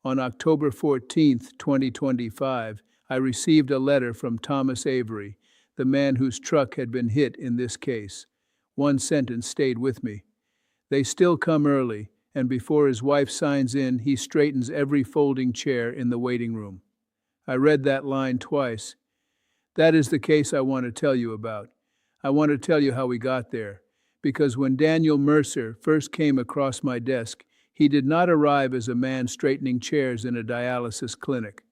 On October 14th, 2025, I received a letter from Thomas Avery, the man whose truck had been hit in this case. One sentence stayed with me. They still come early, and before his wife signs in, he straightens every folding chair in the waiting room. I read that line twice. That is the case I want to tell you about. I want to tell you how we got there, because when Daniel Mercer first came across my desk, he did not arrive as a man straightening chairs in a dialysis clinic.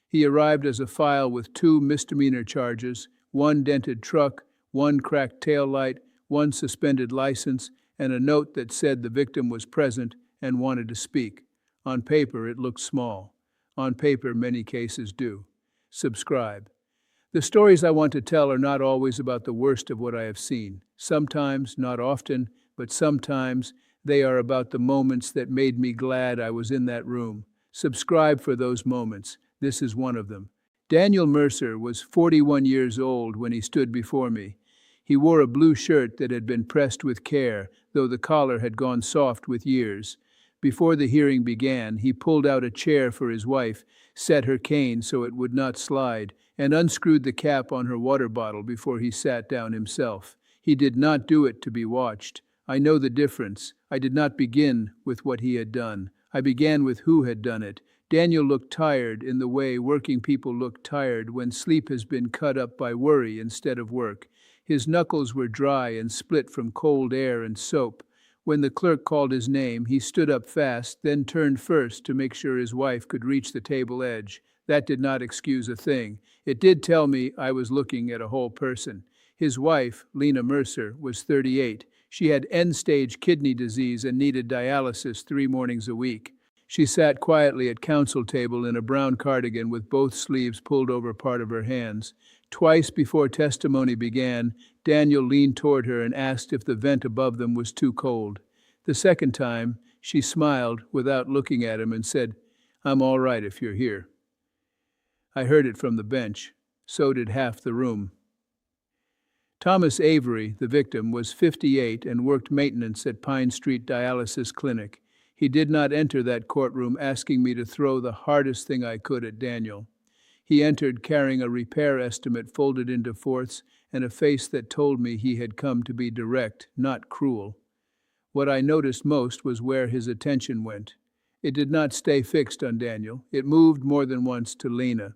He arrived as a file with 2 misdemeanor charges, 1 dented truck, 1 cracked taillight, 1 suspended license, and a note that said the victim was present and wanted to speak. On paper, it looked small. On paper, many cases do. Subscribe. The stories I want to tell are not always about the worst of what I have seen. Sometimes, not often, but sometimes, they are about the moments that made me glad I was in that room. Subscribe for those moments. This is one of them. Daniel Mercer was 41 years old when he stood before me. He wore a blue shirt that had been pressed with care, though the collar had gone soft with years. Before the hearing began, he pulled out a chair for his wife, set her cane so it would not slide, and unscrewed the cap on her water bottle before he sat down himself. He did not do it to be watched. I know the difference. I did not begin with what he had done. I began with who had done it. Daniel looked tired in the way working people look tired when sleep has been cut up by worry instead of work. His knuckles were dry and split from cold air and soap. When the clerk called his name, he stood up fast, then turned first to make sure his wife could reach the table edge. That did not excuse a thing. It did tell me I was looking at a whole person. His wife, Lena Mercer, was 38. She had end-stage kidney disease and needed dialysis 3 mornings a week. She sat quietly at counsel table in a brown cardigan with both sleeves pulled over part of her hands. Twice before testimony began, Daniel leaned toward her and asked if the vent above them was too cold. The second time, she smiled without looking at him and said, "I'm all right if you're here." I heard it from the bench. So did half the room. Thomas Avery, the victim, was 58 and worked maintenance at Pine Street Dialysis Clinic. He did not enter that courtroom asking me to throw the hardest thing I could at Daniel. He entered carrying a repair estimate folded into fourths and a face that told me he had come to be direct, not cruel. What I noticed most was where his attention went. It did not stay fixed on Daniel. It moved more than once to Lena.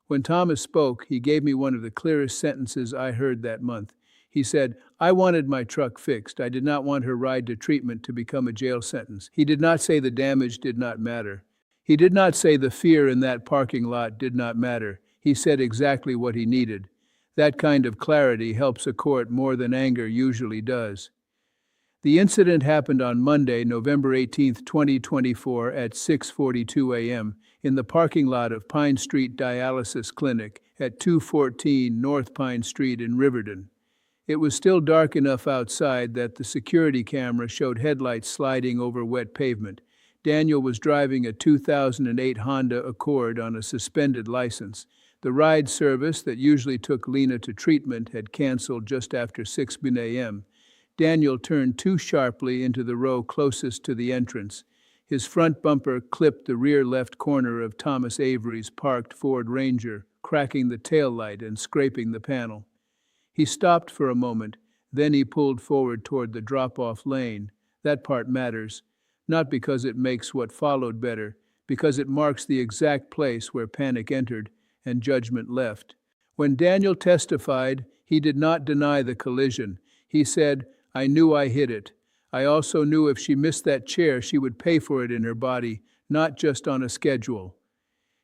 When Thomas spoke, he gave me one of the clearest sentences I heard that month. He said, "I wanted my truck fixed. I did not want her ride to treatment to become a jail sentence." He did not say the damage did not matter. He did not say the fear in that parking lot did not matter. He said exactly what he needed. That kind of clarity helps a court more than anger usually does. The incident happened on Monday, November 18th, 2024 at 6:42 a.m. in the parking lot of Pine Street Dialysis Clinic at 214 North Pine Street in Riverton. It was still dark enough outside that the security camera showed headlights sliding over wet pavement. Daniel was driving a 2008 Honda Accord on a suspended license. The ride service that usually took Lena to treatment had canceled just after 6 a.m. Daniel turned too sharply into the row closest to the entrance. His front bumper clipped the rear left corner of Thomas Avery's parked Ford Ranger, cracking the taillight and scraping the panel. He stopped for a moment, then he pulled forward toward the drop-off lane. That part matters, not because it makes what followed better, because it marks the exact place where panic entered and judgment left. When Daniel testified, he did not deny the collision. He said, "I knew I hit it. I also knew if she missed that chair, she would pay for it in her body, not just on a schedule."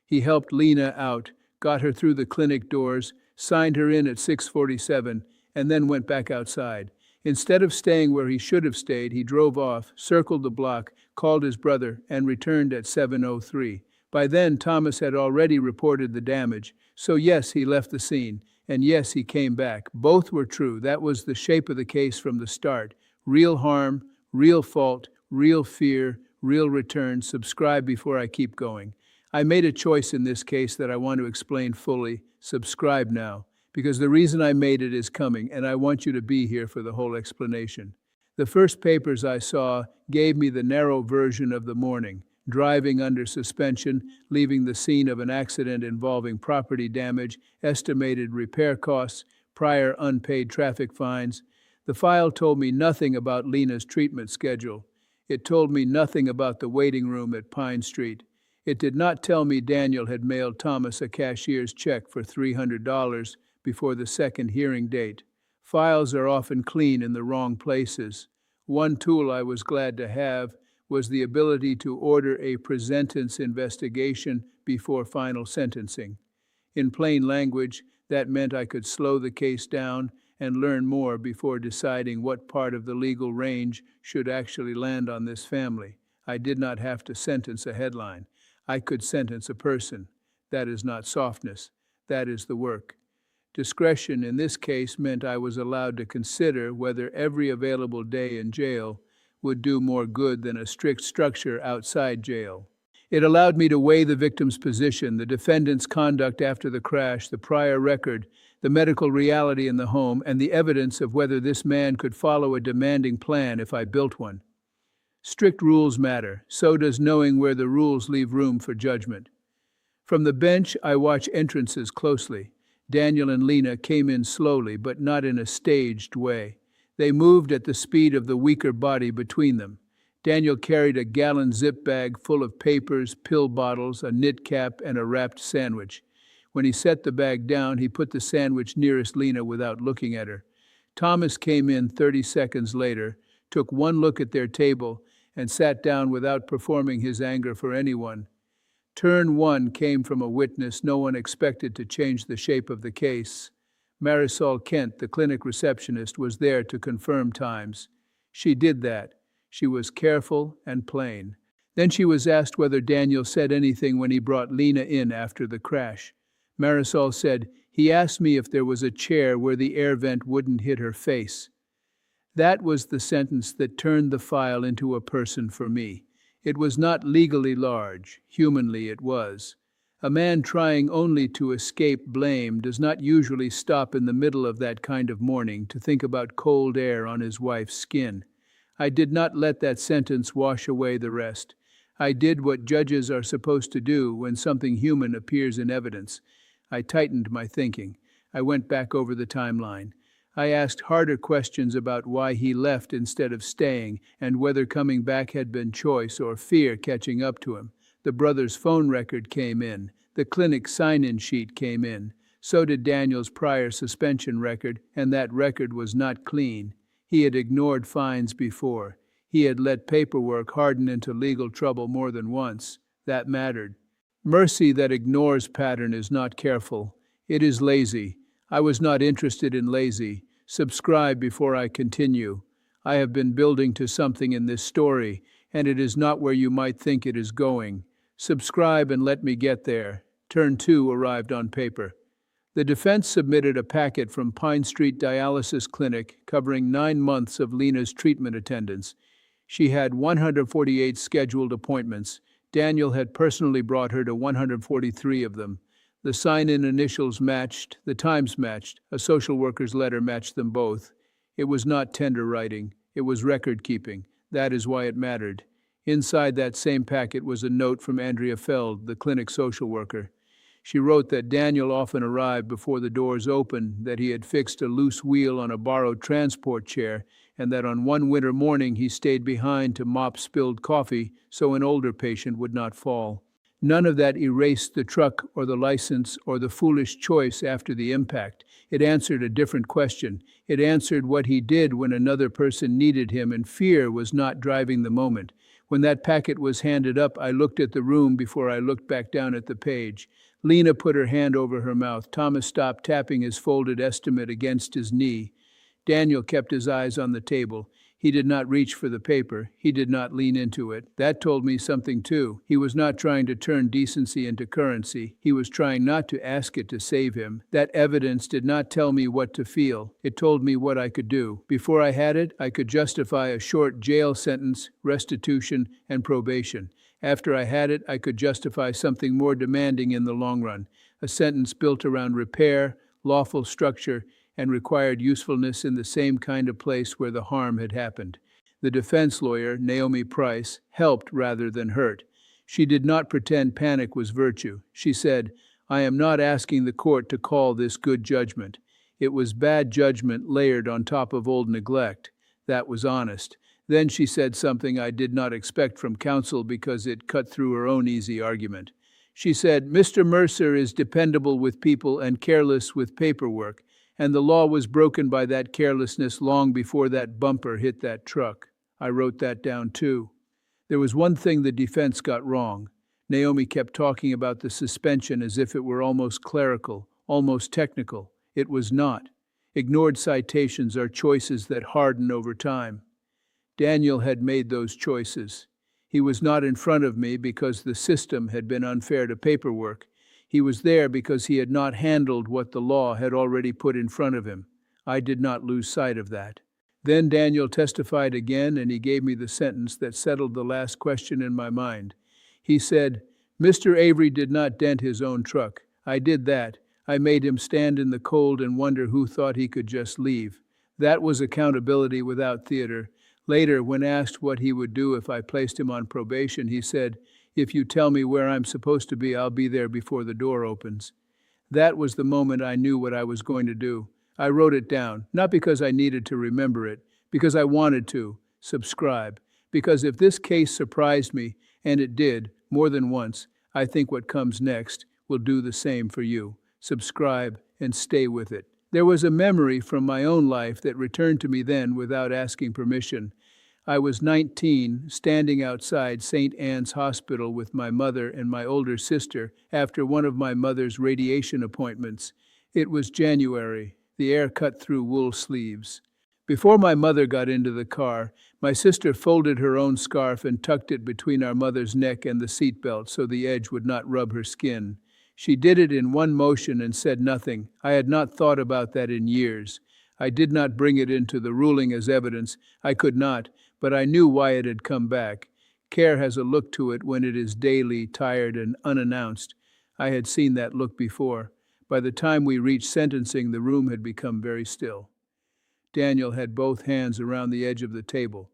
He helped Lena out, got her through the clinic doors, signed her in at 6:47, and then went back outside. Instead of staying where he should have stayed, he drove off, circled the block, called his brother, and returned at 7:03. By then, Thomas had already reported the damage, so yes, he left the scene, and yes, he came back. Both were true. That was the shape of the case from the start. Real harm, real fault, real fear, real return. Subscribe before I keep going. I made a choice in this case that I want to explain fully. Subscribe now, because the reason I made it is coming, and I want you to be here for the whole explanation. The first papers I saw gave me the narrow version of the morning. driving under suspension, leaving the scene of an accident involving property damage, estimated repair costs, prior unpaid traffic fines. The file told me nothing about Lena's treatment schedule. It told me nothing about the waiting room at Pine Street. It did not tell me Daniel had mailed Thomas a cashier's check for $300 before the second hearing date. Files are often clean in the wrong places. One tool I was glad to have was the ability to order a pre-sentence investigation before final sentencing. In plain language, that meant I could slow the case down and learn more before deciding what part of the legal range should actually land on this family. I did not have to sentence a headline. I could sentence a person. That is not softness. That is the work. Discretion in this case meant I was allowed to consider whether every available day in jail would do more good than a strict structure outside jail. It allowed me to weigh the victim's position, the defendant's conduct after the crash, the prior record, the medical reality in the home, and the evidence of whether this man could follow a demanding plan if I built one. Strict rules matter. So does knowing where the rules leave room for judgment. From the bench, I watch entrances closely. Daniel and Lena came in slowly, but not in a staged way. They moved at the speed of the weaker body between them. Daniel carried a gallon zip bag full of papers, pill bottles, a knit cap, and a wrapped sandwich. When he set the bag down, he put the sandwich nearest Lena without looking at her. Thomas came in 30 seconds later, took one look at their table, and sat down without performing his anger for anyone. Turn one came from a witness no one expected to change the shape of the case. Marisol Kent, the clinic receptionist, was there to confirm times. She did that. She was careful and plain. Then she was asked whether Daniel said anything when he brought Lena in after the crash. Marisol said, "He asked me if there was a chair where the air vent wouldn't hit her face." That was the sentence that turned the file into a person for me. It was not legally large. Humanly it was. A man trying only to escape blame does not usually stop in the middle of that kind of morning to think about cold air on his wife's skin. I did not let that sentence wash away the rest. I did what judges are supposed to do when something human appears in evidence. I tightened my thinking. I went back over the timeline. I asked harder questions about why he left instead of staying and whether coming back had been choice or fear catching up to him. The brother's phone record came in. The clinic sign-in sheet came in. So did Daniel's prior suspension record, and that record was not clean. He had ignored fines before. He had let paperwork harden into legal trouble more than once. That mattered. Mercy that ignores pattern is not careful. It is lazy. I was not interested in lazy. Subscribe before I continue. I have been building to something in this story, and it is not where you might think it is going. Subscribe and let me get there. Turn 2 arrived on paper. The defense submitted a packet from Pine Street Dialysis Clinic covering 9 months of Lena's treatment attendance. She had 148 scheduled appointments. Daniel had personally brought her to 143 of them. The sign-in initials matched, the times matched, a social worker's letter matched them both. It was not tender writing, it was record-keeping. That is why it mattered. Inside that same packet was a note from Andrea Feld, the clinic social worker. She wrote that Daniel often arrived before the doors opened, that he had fixed a loose wheel on a borrowed transport chair, and that on one winter morning he stayed behind to mop spilled coffee so an older patient would not fall. None of that erased the truck or the license or the foolish choice after the impact. It answered a different question. It answered what he did when another person needed him and fear was not driving the moment. When that packet was handed up, I looked at the room before I looked back down at the page. Lena put her hand over her mouth. Thomas stopped tapping his folded estimate against his knee. Daniel kept his eyes on the table. He did not reach for the paper. He did not lean into it. That told me something too. He was not trying to turn decency into currency. He was trying not to ask it to save him. That evidence did not tell me what to feel. It told me what I could do. Before I had it, I could justify a short jail sentence, restitution, and probation. After I had it, I could justify something more demanding in the long run. A sentence built around repair, lawful structure, and required usefulness in the same kind of place where the harm had happened. The defense lawyer, Naomi Price, helped rather than hurt. She did not pretend panic was virtue. She said, "I am not asking the court to call this good judgment. It was bad judgment layered on top of old neglect. That was honest." Then she said something I did not expect from counsel because it cut through her own easy argument. She said, "Mr. Mercer is dependable with people and careless with paperwork, and the law was broken by that carelessness long before that bumper hit that truck." I wrote that down too. There was one thing the defense got wrong. Naomi kept talking about the suspension as if it were almost clerical, almost technical. It was not. Ignored citations are choices that harden over time. Daniel had made those choices. He was not in front of me because the system had been unfair to paperwork. He was there because he had not handled what the law had already put in front of him. I did not lose sight of that. Then Daniel testified again, and he gave me the sentence that settled the last question in my mind. He said, "Mr. Avery did not dent his own truck. I did that. I made him stand in the cold and wonder who thought he could just leave. That was accountability without theater." Later, when asked what he would do if I placed him on probation, he said, "If you tell me where I'm supposed to be, I'll be there before the door opens." That was the moment I knew what I was going to do. I wrote it down, not because I needed to remember it, because I wanted to. Subscribe. Because if this case surprised me, and it did, more than once, I think what comes next will do the same for you. Subscribe and stay with it. There was a memory from my own life that returned to me then without asking permission. I was 19, standing outside St. Anne's Hospital with my mother and my older sister after one of my mother's radiation appointments. It was January. The air cut through wool sleeves. Before my mother got into the car, my sister folded her own scarf and tucked it between our mother's neck and the seatbelt so the edge would not rub her skin. She did it in one motion and said nothing. I had not thought about that in years. I did not bring it into the ruling as evidence. I could not, but I knew why it had come back. Care has a look to it when it is daily, tired, and unannounced. I had seen that look before. By the time we reached sentencing, the room had become very still. Daniel had both hands around the edge of the table.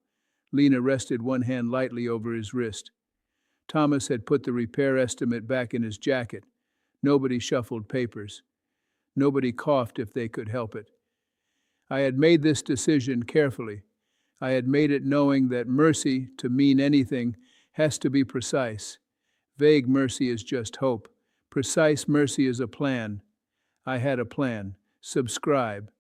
Lena rested one hand lightly over his wrist. Thomas had put the repair estimate back in his jacket. Nobody shuffled papers. Nobody coughed if they could help it. I had made this decision carefully. I had made it knowing that mercy, to mean anything, has to be precise. Vague mercy is just hope. Precise mercy is a plan. I had a plan. Subscribe.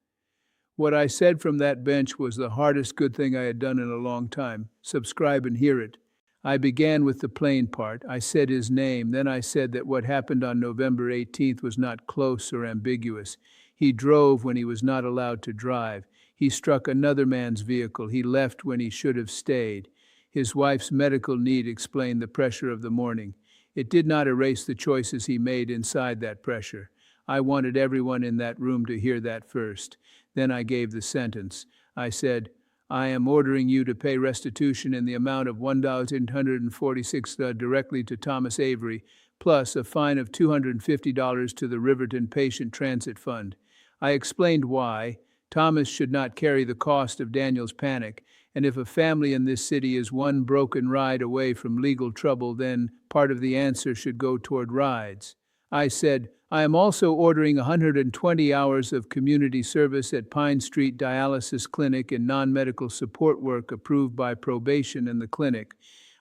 What I said from that bench was the hardest good thing I had done in a long time. Subscribe and hear it. I began with the plain part. I said his name. Then I said that what happened on November 18th was not close or ambiguous. He drove when he was not allowed to drive. He struck another man's vehicle. He left when he should have stayed. His wife's medical need explained the pressure of the morning. It did not erase the choices he made inside that pressure. I wanted everyone in that room to hear that first. Then I gave the sentence. I said, "I am ordering you to pay restitution in the amount of $1,846 directly to Thomas Avery, plus a fine of $250 to the Riverton Patient Transit Fund." I explained why. Thomas should not carry the cost of Daniel's panic, and if a family in this city is one broken ride away from legal trouble, then part of the answer should go toward rides. I said, "I am also ordering 120 hours of community service at Pine Street Dialysis Clinic and non-medical support work approved by probation in the clinic."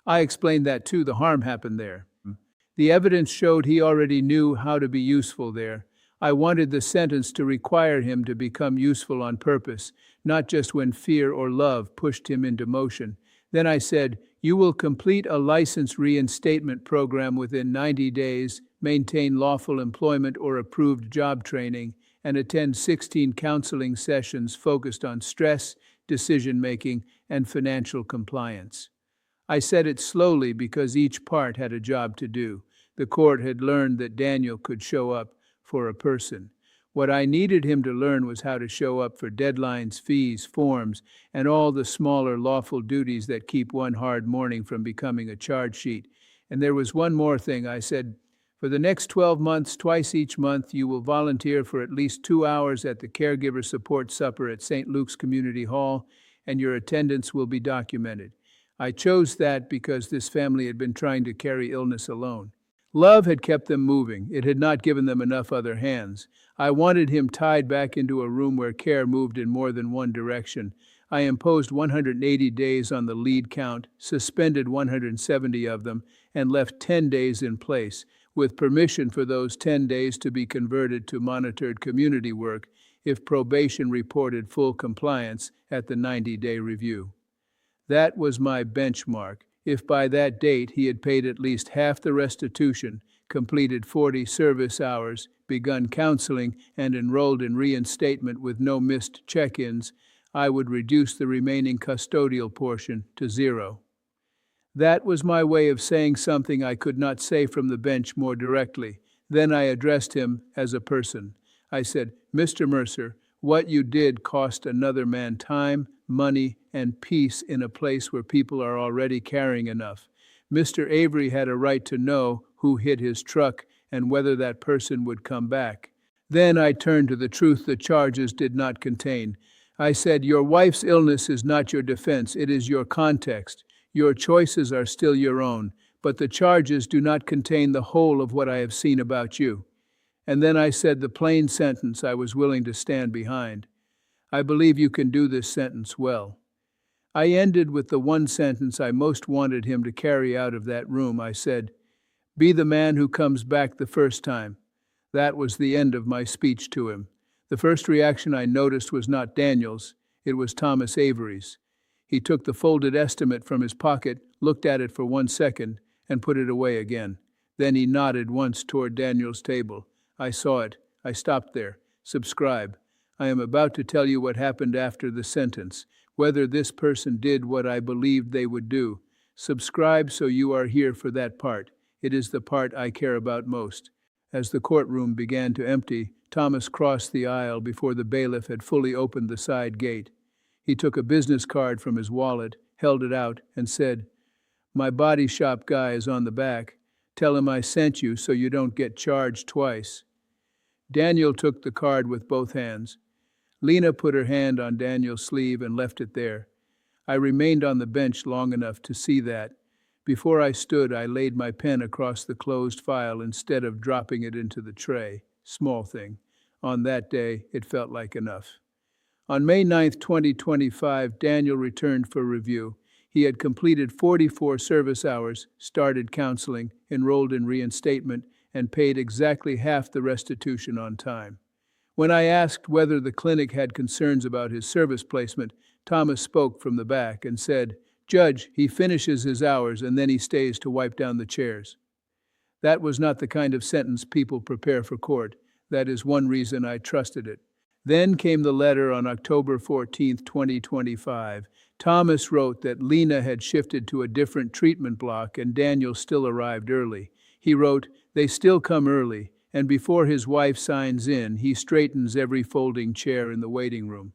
I explained that too. The harm happened there. The evidence showed he already knew how to be useful there. I wanted the sentence to require him to become useful on purpose, not just when fear or love pushed him into motion. Then I said, "You will complete a license reinstatement program within 90 days, maintain lawful employment or approved job training, and attend 16 counseling sessions focused on stress, decision-making, and financial compliance." I said it slowly because each part had a job to do. The court had learned that Daniel could show up for a person. What I needed him to learn was how to show up for deadlines, fees, forms, and all the smaller lawful duties that keep one hard morning from becoming a charge sheet. And there was one more thing. I said, "For the next 12 months, twice each month, you will volunteer for at least 2 hours at the Caregiver Support Supper at St. Luke's Community Hall, and your attendance will be documented." I chose that because this family had been trying to carry illness alone. Love had kept them moving. It had not given them enough other hands. I wanted him tied back into a room where care moved in more than one direction. I imposed 180 days on the lead count, suspended 170 of them, and left 10 days in place, with permission for those 10 days to be converted to monitored community work if probation reported full compliance at the 90-day review. That was my benchmark. If by that date he had paid at least half the restitution, completed 40 service hours, begun counseling, and enrolled in reinstatement with no missed check-ins, I would reduce the remaining custodial portion to 0. That was my way of saying something I could not say from the bench more directly. Then I addressed him as a person. I said, "Mr. Mercer, what you did cost another man time, money, and peace in a place where people are already carrying enough. Mr. Avery had a right to know who hit his truck and whether that person would come back." Then I turned to the truth the charges did not contain. I said, "Your wife's illness is not your defense, it is your context. Your choices are still your own, but the charges do not contain the whole of what I have seen about you." And then I said the plain sentence I was willing to stand behind. "I believe you can do this sentence well." I ended with the one sentence I most wanted him to carry out of that room. I said, "Be the man who comes back the first time." That was the end of my speech to him. The first reaction I noticed was not Daniel's, it was Thomas Avery's. He took the folded estimate from his pocket, looked at it for 1 second, and put it away again. Then he nodded once toward Daniel's table. I saw it. I stopped there. "Subscribe. I am about to tell you what happened after the sentence, whether this person did what I believed they would do. Subscribe so you are here for that part. It is the part I care about most." As the courtroom began to empty, Thomas crossed the aisle before the bailiff had fully opened the side gate. He took a business card from his wallet, held it out, and said, "My body shop guy is on the back. Tell him I sent you so you don't get charged twice." Daniel took the card with both hands. Lena put her hand on Daniel's sleeve and left it there. I remained on the bench long enough to see that. Before I stood, I laid my pen across the closed file instead of dropping it into the tray. Small thing. On that day, it felt like enough. On May 9, 2025, Daniel returned for review. He had completed 44 service hours, started counseling, enrolled in reinstatement, and paid exactly half the restitution on time. When I asked whether the clinic had concerns about his service placement, Thomas spoke from the back and said, "Judge, he finishes his hours and then he stays to wipe down the chairs." That was not the kind of sentence people prepare for court. That is one reason I trusted it. Then came the letter on October 14, 2025. Thomas wrote that Lena had shifted to a different treatment block and Daniel still arrived early. He wrote, "They still come early, and before his wife signs in, he straightens every folding chair in the waiting room."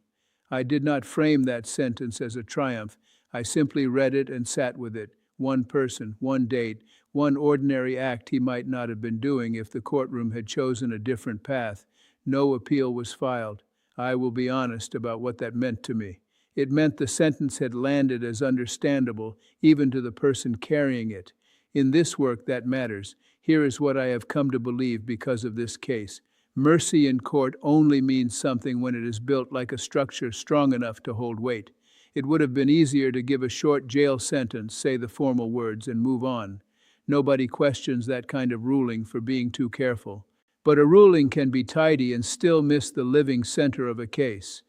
I did not frame that sentence as a triumph. I simply read it and sat with it. One person, one date, one ordinary act he might not have been doing if the courtroom had chosen a different path. No appeal was filed. I will be honest about what that meant to me. It meant the sentence had landed as understandable, even to the person carrying it. In this work, that matters. Here is what I have come to believe because of this case. Mercy in court only means something when it is built like a structure strong enough to hold weight. It would have been easier to give a short jail sentence, say the formal words, and move on. Nobody questions that kind of ruling for being too careful. But a ruling can be tidy and still miss the living center of a case.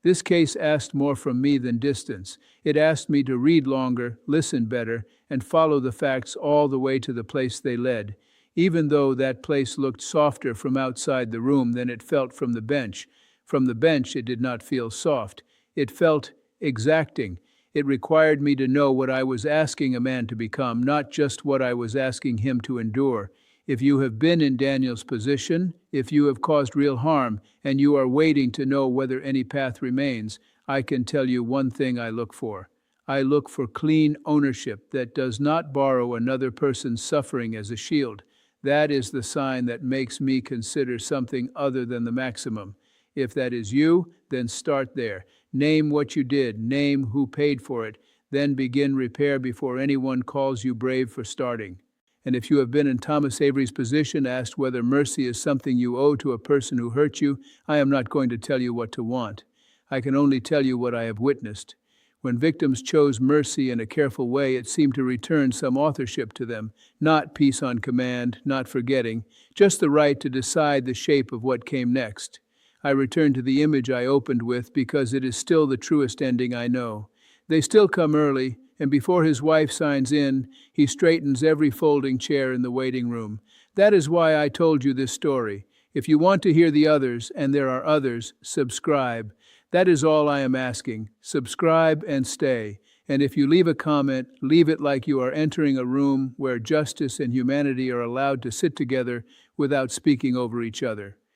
This case asked more from me than distance. It asked me to read longer, listen better, and follow the facts all the way to the place they led, even though that place looked softer from outside the room than it felt from the bench. From the bench, it did not feel soft. It felt exacting. It required me to know what I was asking a man to become, not just what I was asking him to endure. If you have been in Daniel's position, if you have caused real harm, and you are waiting to know whether any path remains, I can tell you one thing I look for. I look for clean ownership that does not borrow another person's suffering as a shield. That is the sign that makes me consider something other than the maximum. If that is you, then start there. Name what you did, name who paid for it, Then begin repair before anyone calls you brave for starting. And if you have been in Thomas Avery's position, asked whether mercy is something you owe to a person who hurt you, I am not going to tell you what to want. I can only tell you what I have witnessed. When victims chose mercy in a careful way, it seemed to return some authorship to them, not peace on command, not forgetting, just the right to decide the shape of what came next. I return to the image I opened with because it is still the truest ending I know. They still come early, and before his wife signs in, he straightens every folding chair in the waiting room. That is why I told you this story. If you want to hear the others, and there are others, subscribe. That is all I am asking. Subscribe and stay. And if you leave a comment, leave it like you are entering a room where justice and humanity are allowed to sit together without speaking over each other.